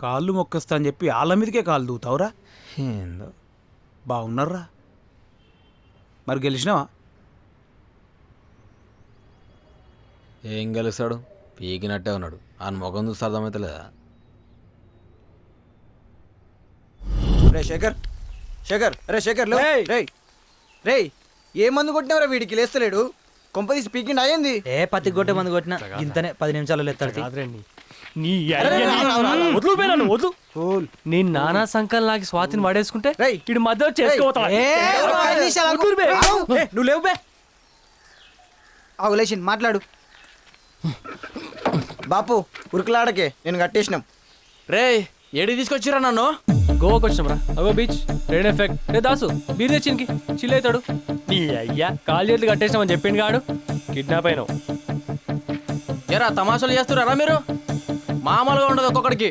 కాళ్ళు మొక్కస్తా అని చెప్పి వాళ్ళ మీదకే కాళ్ళు దూతావురా. ఏందో బాగున్నారా? మరి గెలిచినావా? ఏం గెలుస్తాడు, పీకినట్టే ఉన్నాడు. ఆయన ముఖం చూస్తే అర్థమవుతలేదా? రే శేఖర్, శేఖర్, రే శేఖర్ లే. రే రే ఏ మందు కొట్టినవరా? వీడికి లేస్తలేడు. కొంపదీసి పీకిండి అయ్యింది. ఏ పత్తి కొట్టే మందు కొట్టినా ఇంతనే 10 నిమిషాలు ఎత్తాడు. నీ వదులు. నీ నానా సంకల్ నాకు స్వాతిని వాడేసుకుంటే రేయ్. ఇటు మధ్యలో చేసుకోవతా. నువ్వు లేవు బే. లేచింది మాట్లాడు. బాపు ఉరుకులాడకే, నేను కట్టేసినాం. రే ఏడి తీసుకొచ్చిరా నన్ను? గోవాకి వచ్చినాం రా. అగో బీచ్ రెయిన్ ఎఫెక్ట్. రే దాసు బీర్ తెచ్చినికి చిల్ అవుతాడు. నీ అయ్యా కాలు చేతులు కట్టేసినామని చెప్పిండు గాడు. కిడ్నాప్ అయినావు. ఎరా తమాషాలు చేస్తున్నారా మీరు? మామూలుగా ఉండదు ఒక్కొక్కడికి.